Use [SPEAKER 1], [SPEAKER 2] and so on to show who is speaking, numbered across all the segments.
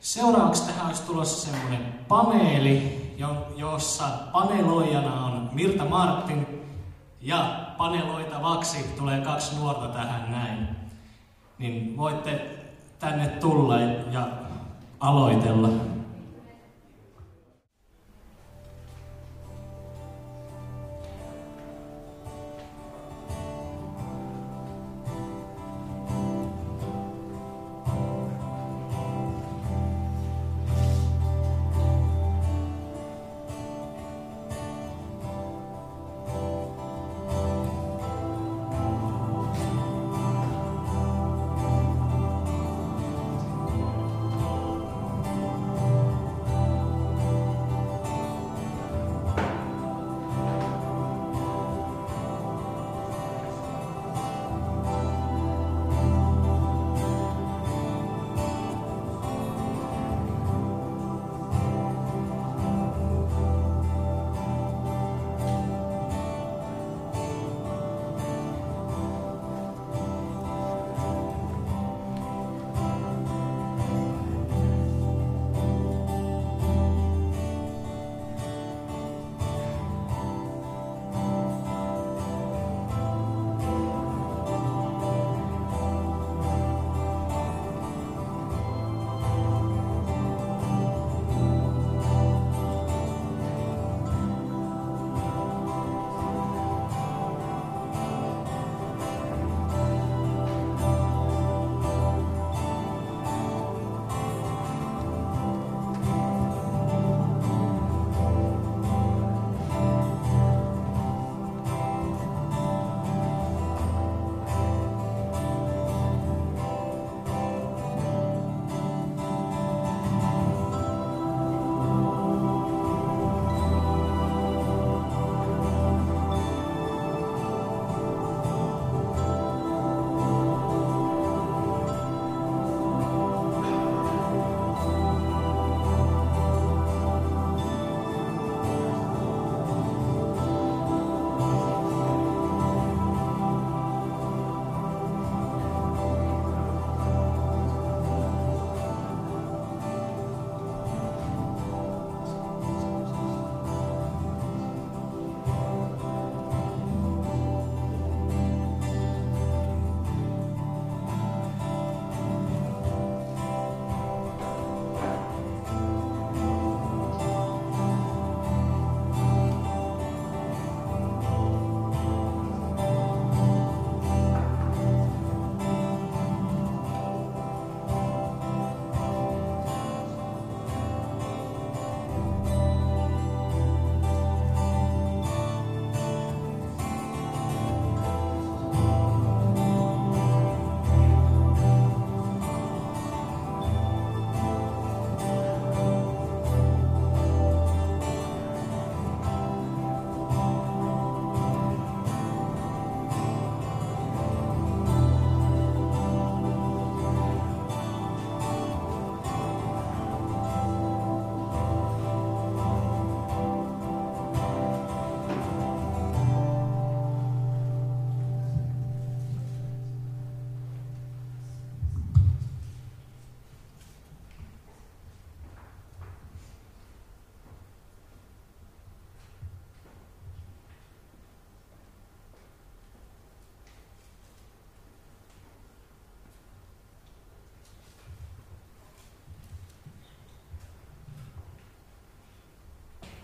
[SPEAKER 1] Seuraavaksi tähän olisi tulossa semmoinen paneeli, jossa paneloijana on Mirta Martin ja paneloitavaksi tulee 2 nuorta tähän näin. Niin voitte tänne tulla ja aloitella.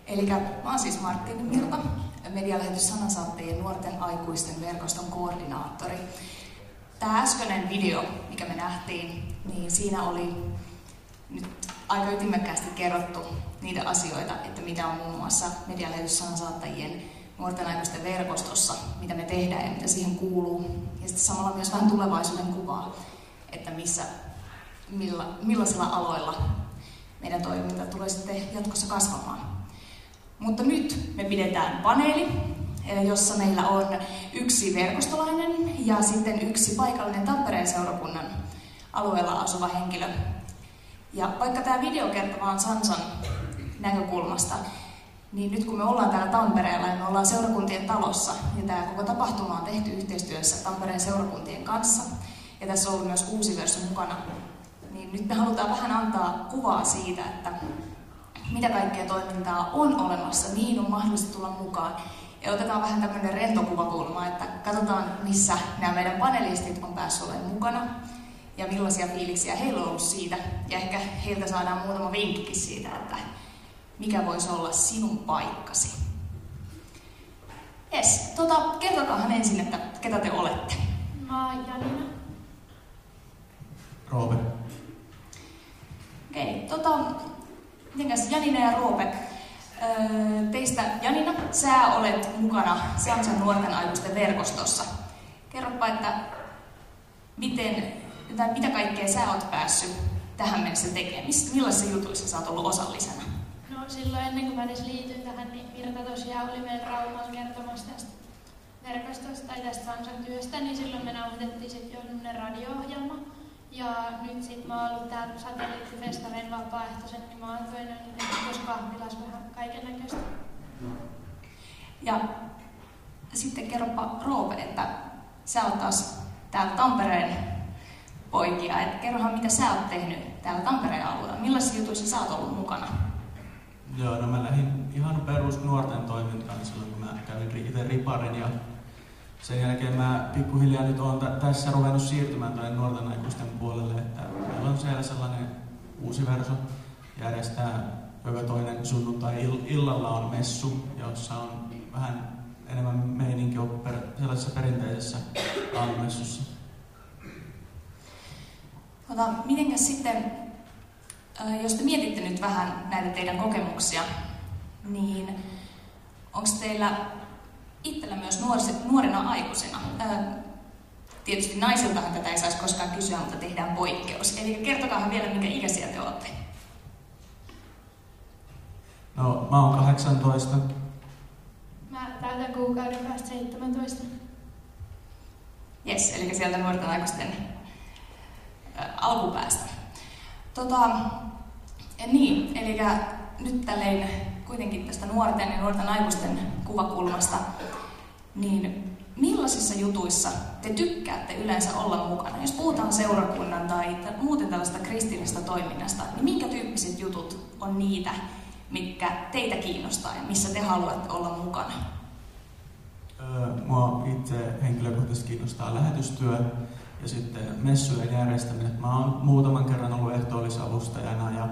[SPEAKER 2] Elikkä mä oon siis Martin Mirta, medialähetys Sanansaattajien nuorten aikuisten verkoston koordinaattori. Tämä äskeinen video, mikä me nähtiin, niin siinä oli nyt aika ytimekkäästi kerrottu niitä asioita, että mitä on muun muassa medialähetys Sanansaattajien nuorten aikuisten verkostossa, mitä me tehdään ja mitä siihen kuuluu. Ja sitten samalla myös vähän tulevaisuuden kuvaa, että millaisilla aloilla meidän toiminta tulee sitten jatkossa kasvamaan. Mutta nyt me pidetään paneeli, jossa meillä on yksi verkostolainen ja sitten yksi paikallinen Tampereen seurakunnan alueella asuva henkilö. Ja vaikka tämä video kertoo vaan Sansan näkökulmasta, niin nyt kun me ollaan täällä Tampereella ja me ollaan seurakuntien talossa, ja tämä koko tapahtuma on tehty yhteistyössä Tampereen seurakuntien kanssa, ja tässä on ollut myös Uusi Verso mukana, niin nyt me halutaan vähän antaa kuvaa siitä, että mitä kaikkea toimintaa on olemassa, mihin on mahdollista tulla mukaan. Ja otetaan vähän tämmöinen rentokuvakulma, että katsotaan, missä nämä meidän panelistit on päässyt olemaan mukana ja millaisia fiiliksiä heillä on ollut siitä. Ja ehkä heiltä saadaan muutama vinkkikin siitä, että mikä voisi olla sinun paikkasi. Jes, kertokaahan ensin, että ketä te olette.
[SPEAKER 3] Mä oon Janina.
[SPEAKER 1] Roope.
[SPEAKER 2] Okei, mitenkäs Janina ja Roope? Teistä Janina, sä olet mukana Salsan nuorten aikuisten verkostossa. Kerropa, että mitä kaikkea sä oot päässyt tähän mennessä tekemään? Millaisissa jutuissa sä oot ollut osallisena?
[SPEAKER 3] No silloin ennen kuin mä edes liityin tähän, niin Virta tosiaan oli meidän Raumalla kertomassa tästä verkostosta tai tästä Salsan työstä, niin silloin me nauhoitettiin sitten jo semmoinen radio-ohjelma. Ja nyt sit mä oon ollut täällä Satelliittifestarein vapaaehtoisen, niin mä oon toinen tuossa kahvilassa vähän kaikennäköistä.
[SPEAKER 2] Ja sitten kerropa Roope, että sä oot taas täällä Tampereen poikia. Et kerrohan, mitä sä oot tehnyt täällä Tampereen alueella. Millaisissa jutuissa sä oot ollut mukana?
[SPEAKER 4] Joo, no mä lähdin ihan perus nuorten toimintaan silloin, kun mä kävin itse riparin ja sen jälkeen mä pikkuhiljaa nyt oon tässä ruvennut siirtymään tänne nuorten aikuisten puolelle, että meillä on siellä sellainen uusi verso järjestää joka toinen sunnuntai illalla on messu, jossa on vähän enemmän meininki sellaisessa perinteisessä aamumessussa.
[SPEAKER 2] Mitenkäs sitten, jos te mietitte nyt vähän näitä teidän kokemuksia, niin onko teillä itsellä myös nuorena aikuisena? Tietysti naisiltahan tätä ei saisi koskaan kysyä, mutta tehdään poikkeus. Eli kertokaahan vielä, minkä ikäisiä te olette.
[SPEAKER 4] No, mä oon 18.
[SPEAKER 3] Mä täytän kuukauden päästä 17.
[SPEAKER 2] Jes, eli sieltä nuorten aikuisten alkupäästä. Niin, eli nyt tälleen kuitenkin tästä nuorten ja nuorten aikuisten kuvakulmasta, niin millaisissa jutuissa te tykkäätte yleensä olla mukana? Jos puhutaan seurakunnan tai muuten tällaista kristillisestä toiminnasta, niin minkä tyyppiset jutut on niitä, mitkä teitä kiinnostaa ja missä te haluatte olla mukana?
[SPEAKER 4] Mua itse henkilökohtaisesti kiinnostaa lähetystyö ja sitten messujen järjestäminen. Mä oon muutaman kerran ollut ehtoollisavustajana ja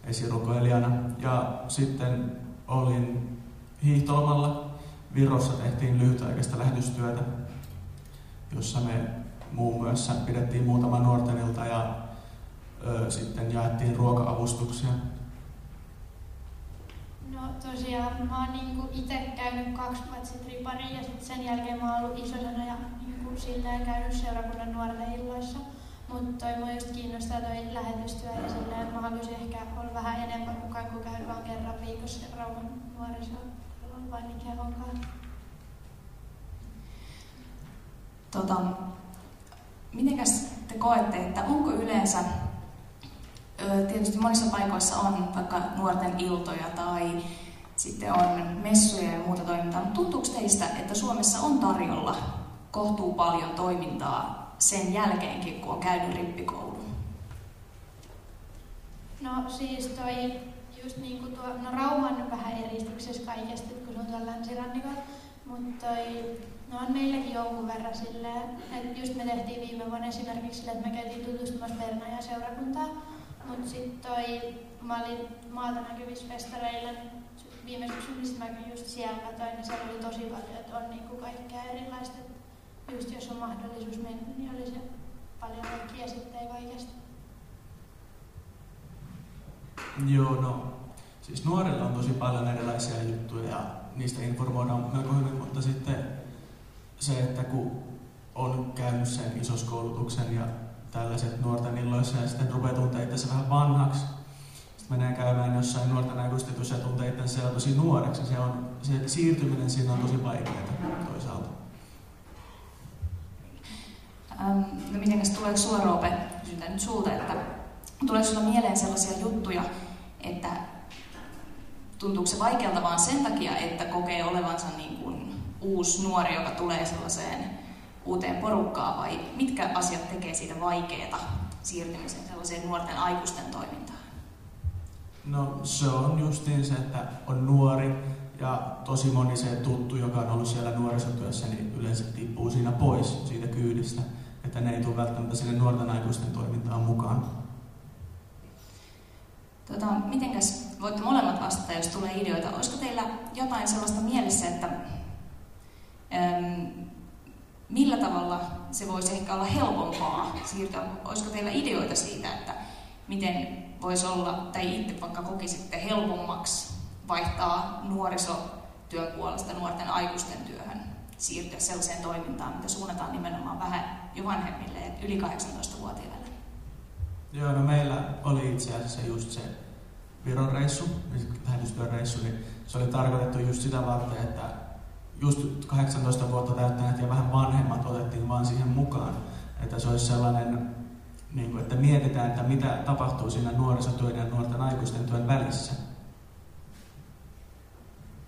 [SPEAKER 4] esirukoilijana. Ja sitten olin hiihtolomalla. Virossa tehtiin lyhytaikaista lähetystyötä, jossa me muun muassa pidettiin muutama nuorten ilta ja sitten jaettiin ruoka-avustuksia.
[SPEAKER 3] No tosiaan mä oon niinku itse käynyt 2 vuotta sitten ripariin ja sitten sen jälkeen mä oon ollut isosena ja niinku silleen käynyt seurakunnan nuorten illoissa. Mutta toi mua just kiinnostaa toi lähetystyö ja silleen, että mä haluaisin ehkä olla vähän enemmän mukaan kuin käydä vaan kerran viikossa Rauman nuorisolla vai mikä onkaan.
[SPEAKER 2] Mitenkäs te koette, että onko yleensä, tietysti monissa paikoissa on vaikka nuorten iltoja tai sitten on messuja ja muuta toimintaa, mutta tuntuuko teistä, että Suomessa on tarjolla kohtuu paljon toimintaa sen jälkeenkin, kun on käynyt rippikoulun?
[SPEAKER 3] No siis toi just niinku Rauma on vähän eristyksessä kaikesta, kun se on tuolla länsirannikolla, mutta on meilläkin jonkun verran silleen, että just me tehtiin viime vuonna esimerkiksi silleen, että me käytiin tutustumassa Bernajan seurakuntaan, mutta sitten mä olin maata näkyvissä festareilla, niin viime syksyn, mistä mä just siellä katsoin, niin siellä oli tosi paljon, että on niinku kaikkea erilaista, että just jos on mahdollisuus mennä, niin oli se paljon kaikkia sitten kaikesta.
[SPEAKER 4] Joo, no siis nuorilla on tosi paljon erilaisia juttuja ja niistä informoidaan melko hyvin, mutta sitten se, että kun on käynyt sen isoskoulutuksen ja tällaiset nuorten illoissa ja sitten rupeaa tuntea itse vähän vanhaksi, sitten menee käymään jossain nuorten aikuistetussa ja tuntee itsensä tosi nuoreksi. Se siirtyminen siinä on tosi vaikeaa toisaalta.
[SPEAKER 2] No mitenkäs tuleeko sulla, Roope, kysytään nyt sulta, että tuleeko sulla mieleen sellaisia juttuja, että tuntuuko se vaikealta vaan sen takia, että kokee olevansa niin kuin uusi nuori, joka tulee sellaiseen uuteen porukkaan, vai mitkä asiat tekee siitä vaikeaa siirtymisen sellaiseen nuorten aikuisten toimintaan?
[SPEAKER 4] No se on justiin se, että on nuori ja tosi moni se tuttu, joka on ollut siellä nuorisotyössä, niin yleensä tippuu siinä pois siitä kyydistä, että ne ei tule välttämättä sinne nuorten aikuisten toimintaan mukaan.
[SPEAKER 2] Mitenkäs voitte molemmat vastata, jos tulee ideoita? Olisiko teillä jotain sellaista mielessä, että millä tavalla se voisi ehkä olla helpompaa siirtyä? Olisiko teillä ideoita siitä, että miten voisi olla, tai itse vaikka kokisitte helpommaksi vaihtaa nuorisotyön puolesta nuorten aikuisten työhön, siirtyä sellaiseen toimintaan, mitä suunnataan nimenomaan vähän jo vanhemmille, yli 18-vuotiaille?
[SPEAKER 4] Joo, no meillä oli itse asiassa just se Viron reissu, lähetystyön reissu, niin se oli tarkoitettu just sitä varten, että just 18 vuotta täyttäneet ja vähän vanhemmat otettiin vaan siihen mukaan. Että se olisi sellainen, että mietitään, että mitä tapahtuu siinä nuorisotyön ja nuorten aikuisten työn välissä.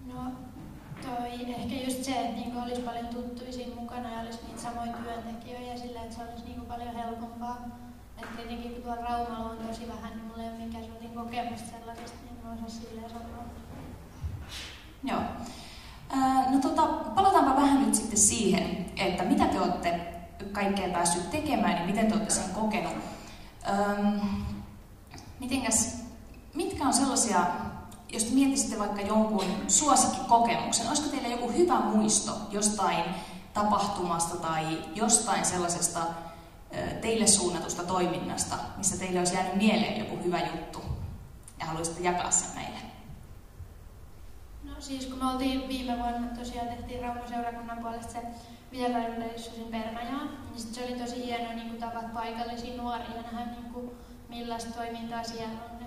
[SPEAKER 3] No, ehkä just se, että olisi paljon tuttuja siinä mukana ja olisi niitä samoja työntekijöitä sillä, että se olisi paljon helpompaa. Että tietenkin kun tuolla Raumalla on tosi vähän, niin mulla ei ole mikään kokemusta sellaisesta, niin mä osaan silleen sanoa.
[SPEAKER 2] Joo. Palataanpa vähän nyt sitten siihen, että mitä te olette kaikkea päässyt tekemään ja miten te olette sen kokenut. Mitkä on sellaisia, jos te miettisitte vaikka jonkun suosikkikokemuksen, olisiko teillä joku hyvä muisto jostain tapahtumasta tai jostain sellaisesta teille suunnatusta toiminnasta, missä teille olisi jäänyt mieleen joku hyvä juttu ja haluaisitte jakaa sen meille?
[SPEAKER 3] No siis kun me oltiin viime vuonna, tosiaan tehtiin Rauma-seurakunnan puolesta se vierailijoissa Permajaan, niin sit se oli tosi hienoa niin tavat paikallisia nuoria ja nähdä millaista toimintaa siellä on.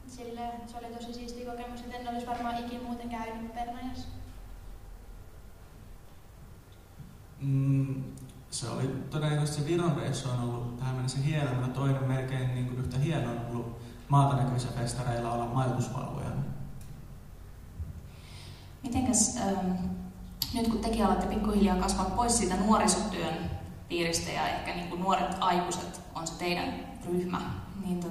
[SPEAKER 3] Silleen, se oli tosi siisti kokemus, että en olisi varmaan ikinä muuten käynyt Permajassa.
[SPEAKER 4] Se oli todennäköisesti se Viron reissu on ollut tähän mennessä hieno, mutta toinen melkein yhtä hieno on ollut maata näkyvissä festareilla olla majoitusvalvojana.
[SPEAKER 2] Mitenkäs nyt kun tekin alatte pikkuhiljaa kasvaa pois siitä nuorisotyön piiristä ja ehkä nuoret aikuiset on se teidän ryhmä, niin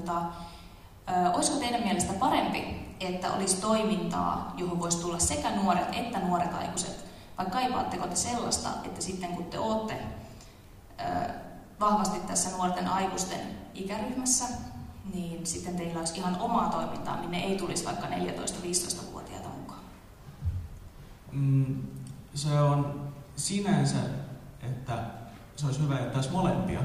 [SPEAKER 2] olisiko teidän mielestä parempi, että olisi toimintaa, johon voisi tulla sekä nuoret että nuoret aikuiset, vai kaipaatteko te sellaista, että sitten kun te olette vahvasti tässä nuorten aikuisten ikäryhmässä, niin sitten teillä olisi ihan omaa toimintaa, minne ei tulisi vaikka 14-15-vuotiaita mukaan?
[SPEAKER 4] Se on sinänsä, että se olisi hyvä, että olisi molempia.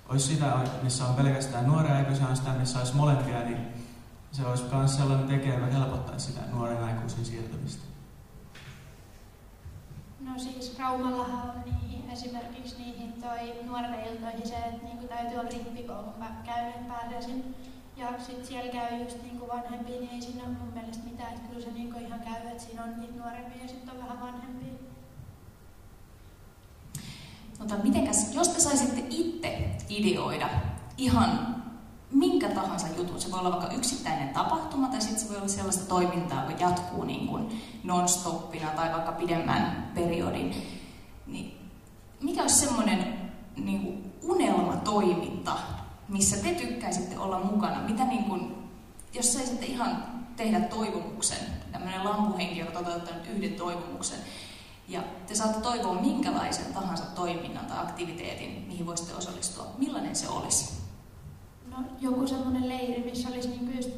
[SPEAKER 4] Olisi sitä, missä on pelkästään nuoria aikuisia, on sitä, missä olisi molempia, niin se olisi myös sellainen tekijä, joka helpottaisi sitä nuoren aikuisen siirtymistä.
[SPEAKER 3] No siis Raumallahan on esimerkiksi niihin nuorten iltoihin se, että täytyy olla rippikoulun käyneet pääsäisin. Ja sitten siellä käy just vanhempia, niin ei siinä ole mun mielestä mitään. Että kyllä se ihan käy, että siinä on niitä nuorempia ja sitten on vähän vanhempia.
[SPEAKER 2] Mitenkäs, jos te saisitte itse ideoida ihan minkä tahansa jutun, se voi olla vaikka yksittäinen tapahtuma tai sitten se voi olla sellaista toimintaa, joka jatkuu non-stoppina tai vaikka pidemmän periodin, niin mikä olisi semmoinen unelmatoiminta, missä te tykkäisitte olla mukana? Mitä jos saisitte ihan tehdä toivomuksen, tämmöinen lampuhenki, joka toteuttaa nyt yhden toivomuksen, ja te saatte toivoa minkälaisen tahansa toiminnan tai aktiviteetin, mihin voisitte osallistua. Millainen se olisi?
[SPEAKER 3] No, joku semmoinen leiri, missä olisi just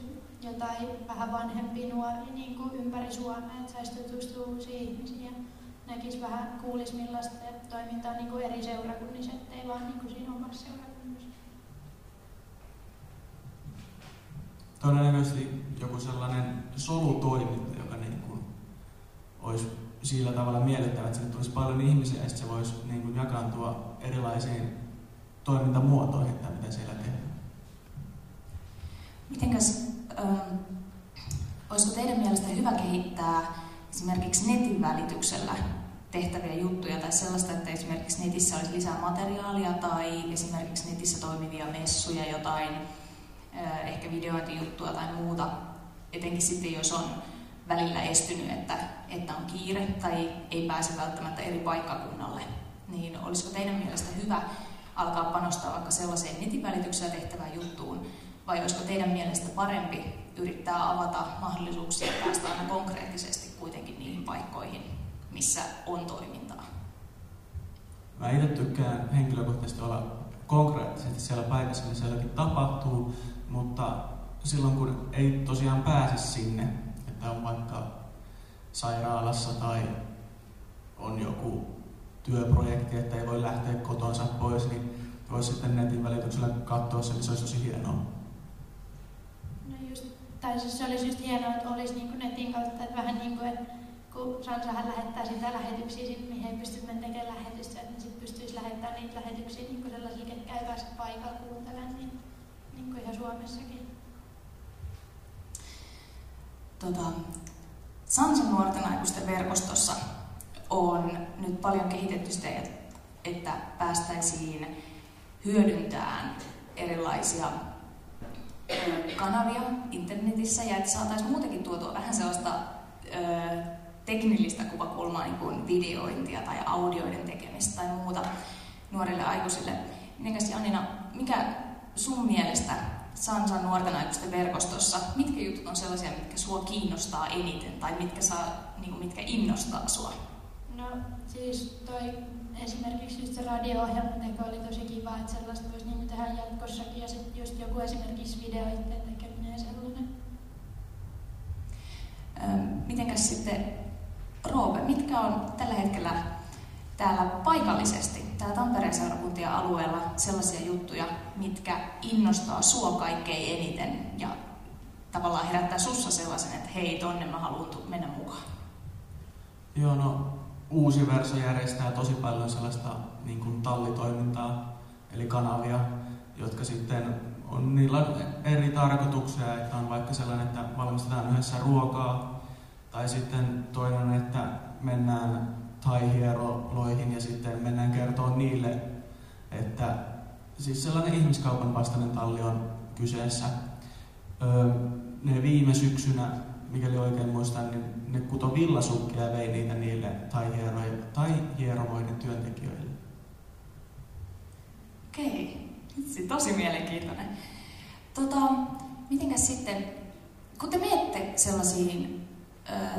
[SPEAKER 3] jotain vähän vanhempia nuoria ympäri Suomea, että saisi tutustua uusiin ihmisiin ja näkisi vähän, kuulisi millaista toimintaa eri seurakunnissa, ettei vaan siinä omassa seurakunnassa.
[SPEAKER 4] Todennäköisesti joku sellainen solutoiminta, joka olisi sillä tavalla miellyttävä, että sinne tulisi paljon ihmisiä ja se voisi jakaantua erilaisiin toimintamuotoihin, mitä siellä tehdään.
[SPEAKER 2] Mitenkäs, olisiko teidän mielestä hyvä kehittää esimerkiksi netin välityksellä tehtäviä juttuja tai sellaista, että esimerkiksi netissä olisi lisää materiaalia tai esimerkiksi netissä toimivia messuja, jotain ehkä videointijuttua tai muuta, etenkin sitten jos on välillä estynyt, että on kiire tai ei pääse välttämättä eri paikkakunnalle, niin olisiko teidän mielestä hyvä alkaa panostaa vaikka sellaiseen netin välityksellä tehtävään juttuun, vai olisiko teidän mielestä parempi yrittää avata mahdollisuuksia päästä aina konkreettisesti kuitenkin niihin paikkoihin, missä on toimintaa?
[SPEAKER 4] Mä itse tykkään henkilökohtaisesti olla konkreettisesti siellä paikassa, missä sielläkin tapahtuu, mutta silloin kun ei tosiaan pääse sinne, että on vaikka sairaalassa tai on joku työprojekti, että ei voi lähteä kotonsa pois, niin voisi sitten netin välityksellä katsoa sen, niin se olisi tosi hienoa.
[SPEAKER 3] No just, tai siis se olisi just hienoa, että olisi niin kuin netin kautta, että vähän niin kuin, että kun Sansahan lähettää sitä lähetyksiä, mihin ei pysty tekemään lähetystä, että ne sitten pystyisi lähettämään niitä lähetyksiä niin kuin sellaisille, ketkä ei pääse paikalla kuuntelemaan, niin kuin ihan Suomessakin.
[SPEAKER 2] Sansan nuorten aikuisten verkostossa on nyt paljon kehitetty sitä, että päästäisiin hyödyntämään erilaisia kanavia internetissä ja että saataisiin muutenkin tuotua vähän sellaista teknillistä kuvakulmaa, niin kuin videointia tai audioiden tekemistä tai muuta nuorille aikuisille. Mitenkäs Janina, mikä sun mielestä Sansan nuorten aikuisten verkostossa, mitkä jutut on sellaisia, mitkä sua kiinnostaa eniten tai mitkä innostaa sua?
[SPEAKER 3] No siis esimerkiksi just se radio-ohjelma teko oli tosi kiva, että sellaista voisi niin tehdä jatkossakin ja sitten just joku esimerkiksi videoiden tekeminen ja sellainen.
[SPEAKER 2] Mitenkäs sitten Roope, mitkä on tällä hetkellä täällä paikallisesti, täällä Tampereen seurakuntien alueella sellaisia juttuja, mitkä innostaa sua kaikkein eniten ja tavallaan herättää sussa sellaisen, että hei, tonne mä haluan mennä mukaan?
[SPEAKER 4] Joo, no Uusi Verso järjestää tosi paljon sellaista niin kuin tallitoimintaa, eli kanavia, jotka sitten niillä on eri tarkoituksia, että on vaikka sellainen, että valmistetaan yhdessä ruokaa, tai sitten toinen, että mennään thai-hieroloihin ja sitten mennään kertoa niille, että siis sellainen ihmiskaupan vastainen talli on kyseessä. Ne viime syksynä, mikäli oikein muistan, niin ne kutoi villasukkia ja vei niitä niille thai-hieromoiden työntekijöille.
[SPEAKER 2] Okei, tosi mielenkiintoinen. Mitenkäs sitten, kun te menette sellaisiin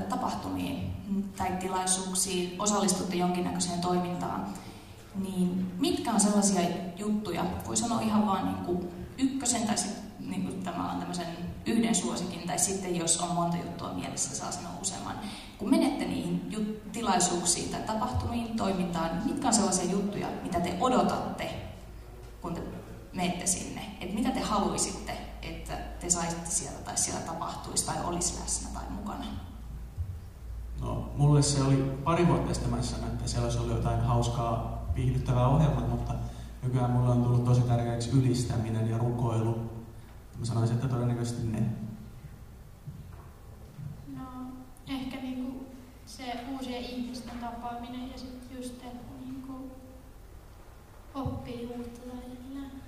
[SPEAKER 2] tapahtumiin tai tilaisuuksiin, osallistutte jonkinnäköiseen toimintaan, niin mitkä on sellaisia juttuja, voi sanoa ihan vaan niin kuin ykkösen tai sitten niin tämä on tämmöisen yhden suosikin, tai sitten jos on monta juttua mielessä, saa sanoa useamman. Kun menette niihin tilaisuuksiin tai tapahtumiin, toimintaan, niin mitkä on sellaisia juttuja, mitä te odotatte, kun te menette sinne? Että mitä te haluaisitte, että te saisitte sieltä tai siellä tapahtuisi tai olisi läsnä tai mukana?
[SPEAKER 4] No, mulle se oli pari vuotta sitten, mä sanoin, että siellä olisi ollut jotain hauskaa, viihdyttävää ohjelmaa, mutta nykyään mulle on tullut tosi tärkeäksi ylistäminen ja rukoilu. Mä sanoisin, että todennäköisesti ne.
[SPEAKER 3] No, ehkä niinku se uusien ihmisten tapaaminen ja sitten just, että niinku oppii uutta tai jotain.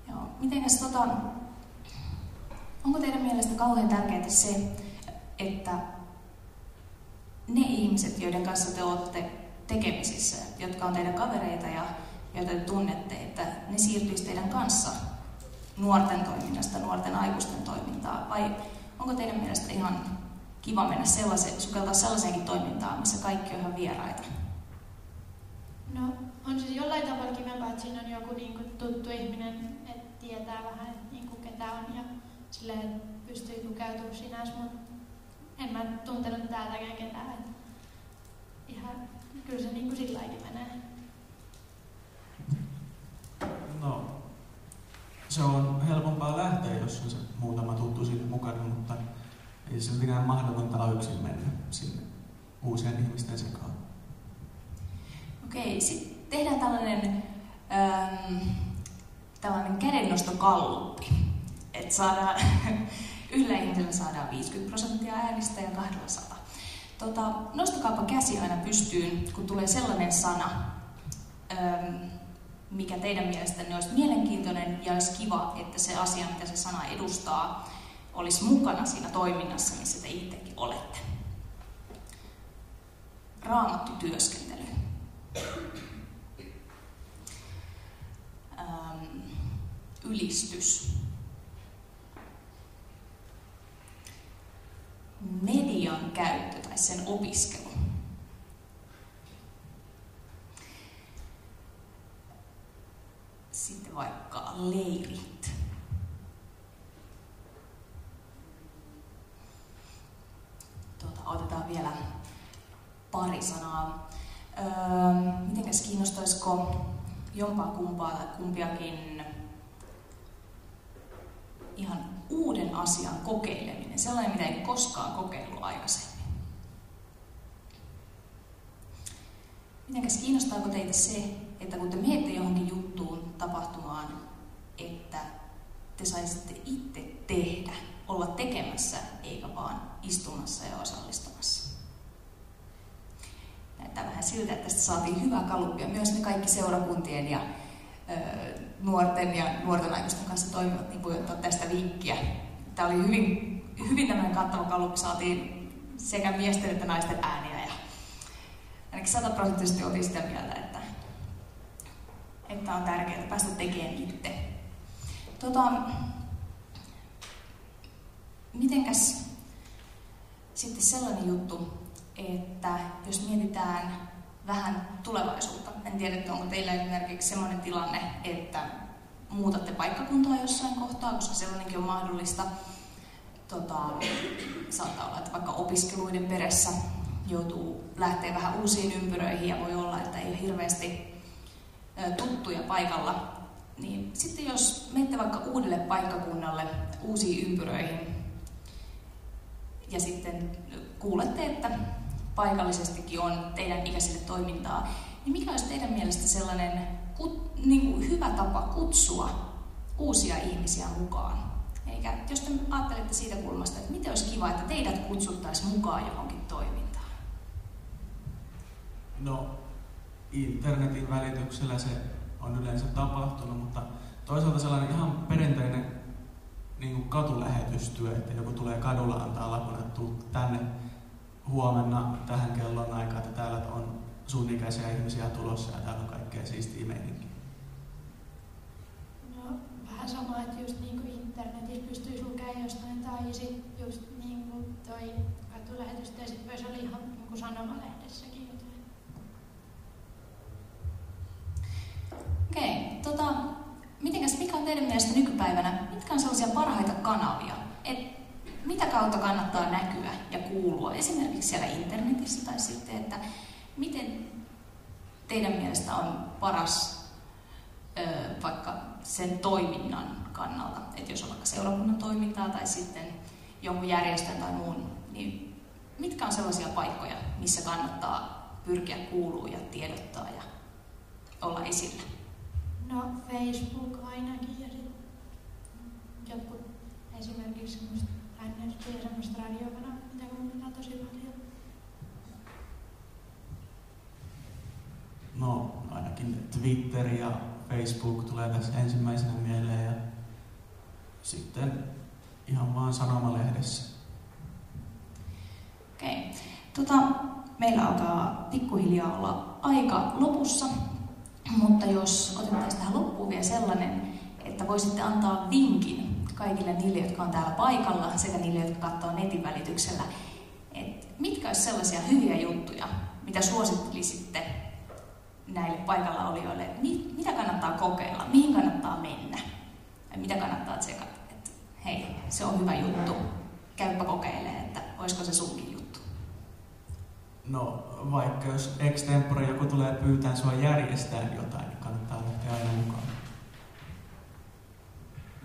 [SPEAKER 2] Joo, mitenkäs onko teidän mielestä kauhean tärkeää se, että ne ihmiset, joiden kanssa te olette tekemisissä, jotka on teidän kavereita ja joita te tunnette, että ne siirtyisi teidän kanssa nuorten toiminnasta, nuorten aikuisten toimintaan? Vai onko teidän mielestä ihan kiva mennä sukeltaa sellaiseenkin toimintaan, missä kaikki on ihan vieraita?
[SPEAKER 3] No, on siis jollain tavalla kivempaa, että siinä on joku niinku tuttu ihminen, että tietää vähän, niinku ketä on ja silleen pystyy tukeutumaan sinänsä, mutta en mä tuntenut täältäkään ketään. Että ihan, kyllä se niinku silläkin menee.
[SPEAKER 4] No, se on helpompaa lähteä, jos on se muutama tuttu sinne mukana, mutta ei se mikään mahdotonta ole yksin mennä sinne uusien ihmisten sekaan.
[SPEAKER 2] Okei, sitten tehdään tällainen kädennostokalluppi, että saadaan, yhdellä ihmisellä saadaan 50% äänistä ja 200. Nostakaapa käsi aina pystyyn, kun tulee sellainen sana, mikä teidän mielestänne olisi mielenkiintoinen ja olisi kiva, että se asia, mitä se sana edustaa, olisi mukana siinä toiminnassa, missä te itsekin olette. Raamattutyöskentely. ylistys. Median käyttö tai sen opiskelu. Sitten vaikka leirit. Otetaan vielä pari sanaa. Mitenkäs kiinnostaisiko jompaa kumpaa tai kumpiakin ihan uuden asian kokeileminen, sellainen, mitä ei koskaan kokeillut aikaisemmin. Mitenkäs kiinnostaako teitä se, että kun te menette johonkin juttuun, tapahtumaan, että te saisitte itse tehdä, olla tekemässä, eikä vaan istumassa ja osallistumassa. Näyttää vähän siltä, että tästä saatiin hyvää kaluppia. Myös ne kaikki seurakuntien ja nuorten aikuisten kanssa toimivat, niin voi ottaa tästä vinkkiä. Tämä oli hyvin tämmöinen kattava kaluppi. Saatiin sekä miesten että naisten ääniä. Ja ainakin 100% oltiin sitä mieltä, että on tärkeää päästä tekemään itse. Mitenkäs sitten sellainen juttu, että jos mietitään vähän tulevaisuutta, en tiedä, että onko teillä esimerkiksi sellainen tilanne, että muutatte paikkakuntaa jossain kohtaa, koska sellainenkin on mahdollista. Saattaa olla, että vaikka opiskeluiden perässä joutuu lähteä vähän uusiin ympyröihin ja voi olla, että ei ole hirveästi tuttuja paikalla. Niin sitten jos menette vaikka uudelle paikkakunnalle, uusiin ympyröihin ja sitten kuulette, että paikallisestikin on teidän ikäisille toimintaa, niin mikä olisi teidän mielestä sellainen hyvä tapa kutsua uusia ihmisiä mukaan? Eikä jos te ajattelette siitä kulmasta, että miten olisi kiva, että teidät kutsuttaisiin mukaan johonkin toimintaan?
[SPEAKER 4] No, internetin välityksellä se on yleensä tapahtunut, mutta toisaalta sellainen ihan perinteinen niin kuin katulähetystyö, että joku tulee kadulla antaa lapun, että tuu tänne huomenna tähän kellon aikaan, että täällä on sun ikäisiä ihmisiä tulossa ja täällä on kaikkea siistiä meininkiä.
[SPEAKER 3] No, vähän sama, että just niin kuin internetissä pystyisi lukemaan jostain tai sitten just niin kuin toi katulähetystä ja sitten voisi olla ihan niin kuin sanomalehdessäkin jotain.
[SPEAKER 2] Okei, mikä on teidän mielestä nykypäivänä, mitkä on sellaisia parhaita kanavia, että mitä kautta kannattaa näkyä ja kuulua, esimerkiksi siellä internetissä tai sitten, että miten teidän mielestä on paras vaikka sen toiminnan kannalta, että jos on vaikka seurakunnan toimintaa tai sitten jonkun järjestön tai muun, niin mitkä on sellaisia paikkoja, missä kannattaa pyrkiä kuulua ja tiedottaa ja olla esillä?
[SPEAKER 3] No Facebook ainakin ja sitten jotkut esimerkiksi semmoista NRT ja semmoista radiokanavaa, mitä kuunnellaan tosi paljon.
[SPEAKER 4] No ainakin Twitter ja Facebook tulee tässä ensimmäisenä mieleen ja sitten ihan vaan sanomalehdessä.
[SPEAKER 2] Okei. Meillä alkaa pikkuhiljaa olla aika lopussa, mutta jos otettaisiin tähän loppuun vielä sellainen, että voisitte antaa vinkin kaikille niille, jotka on täällä paikalla, sekä niille, jotka katsoo netin välityksellä, että mitkä olisi sellaisia hyviä juttuja, mitä suosittelisitte näille paikalla olijoille, mitä kannattaa kokeilla, mihin kannattaa mennä, ja mitä kannattaa tsekata, että hei, se on hyvä juttu, käypä kokeilemaan, että olisiko se sunkin juttu.
[SPEAKER 4] No vaikka jos extempore joku tulee pyytää sua järjestää jotain, niin kannattaa lähteä aina mukaan.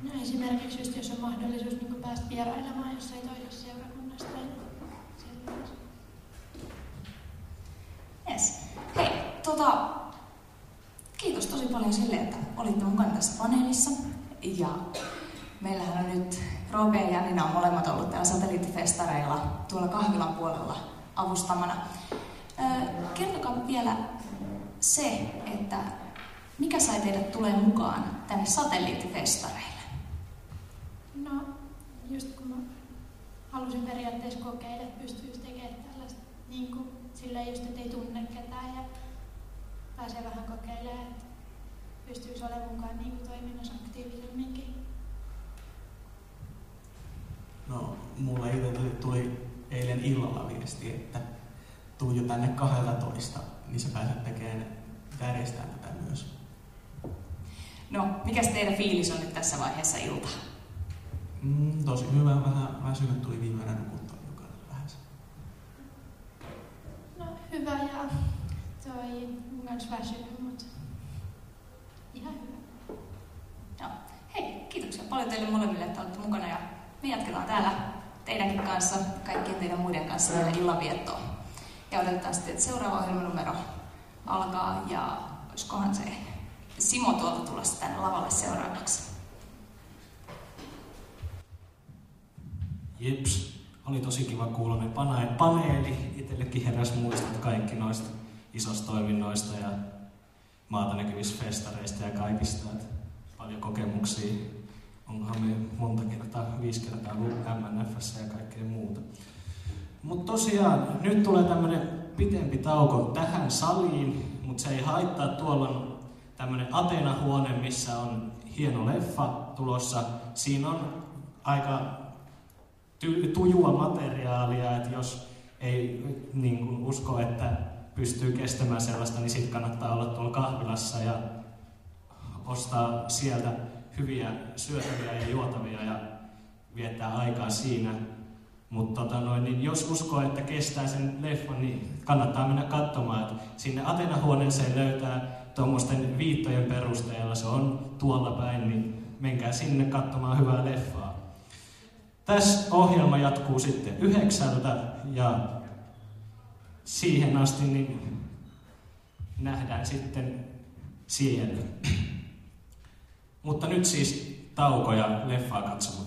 [SPEAKER 3] No esimerkiksi just jos on mahdollisuus niin päästä vierailemaan jossain toisessa seurakunnasta.
[SPEAKER 2] Yes. Hei, kiitos tosi paljon sille, että olitte mukana tässä paneelissa. Ja meillähän on nyt Roope ja Janina on molemmat ollut täällä satelliittifestareilla tuolla kahvilan puolella avustamana. Kertokaa vielä se, että mikä sai teidät tulee mukaan tänne satelliittifestareille?
[SPEAKER 3] No, just kun mä halusin periaatteessa kokeilla, että pystyisi tekemään tällaista niin kuin silleen just, että ei tunne ketään ja pääsee vähän kokeilemaan. pystyisi olemaan mukaan niin kuin toiminnassa aktiivisemminkin.
[SPEAKER 4] No, mulle itselle tuli eilen illalla viesti, että tuu jo tänne 12, niin sä pääset tekemään järjestään tätä myös.
[SPEAKER 2] No, mikäs teidän fiilis on nyt tässä vaiheessa iltaa?
[SPEAKER 4] Tosi hyvä, vähän väsynyt, tuli viime yönä nukuttua vähän.
[SPEAKER 3] No hyvä ja mun kans väsynyt, mutta ihan hyvä.
[SPEAKER 2] No, hei, kiitoksia paljon teille molemmille, että olette mukana ja me jatketaan täällä teidänkin kanssa, kaikkien teidän muiden kanssa vielä illanviettoa. Ja odotetaan sitten, että seuraava ohjelmanumero alkaa ja olisikohan se Simo tuolta tulossa tänne lavalle seuraavaksi.
[SPEAKER 1] Jeps, oli tosi kiva kuulla ne paneeli. Itsellekin heräsi muistot kaikki noista isoista toiminnoista ja maata näkyvistä festareista ja kaikista. Et paljon kokemuksia. Onkohan me monta kertaa, 5 kertaa ollut MNF:ssä ja kaikkea muuta. Mutta tosiaan, nyt tulee tämmönen pitempi tauko tähän saliin, mutta se ei haittaa. Tuolla on tämmönen Athena-huone, missä on hieno leffa tulossa. Siinä on aika tujua materiaalia, että jos ei niin kuin usko, että pystyy kestämään sellaista, niin sitten kannattaa olla tuolla kahvilassa ja ostaa sieltä hyviä syötäviä ja juotavia ja viettää aikaa siinä. Mutta niin jos uskoo, että kestää sen leffan, niin kannattaa mennä katsomaan. Että sinne Athena-huoneeseen löytää tuommoisten viittojen perusteella, se on tuolla päin, niin menkää sinne katsomaan hyvää leffaa. Tässä ohjelma jatkuu sitten 9 ja siihen asti niin nähdään sitten siellä. Mutta nyt siis tauko ja leffaa katsomaan.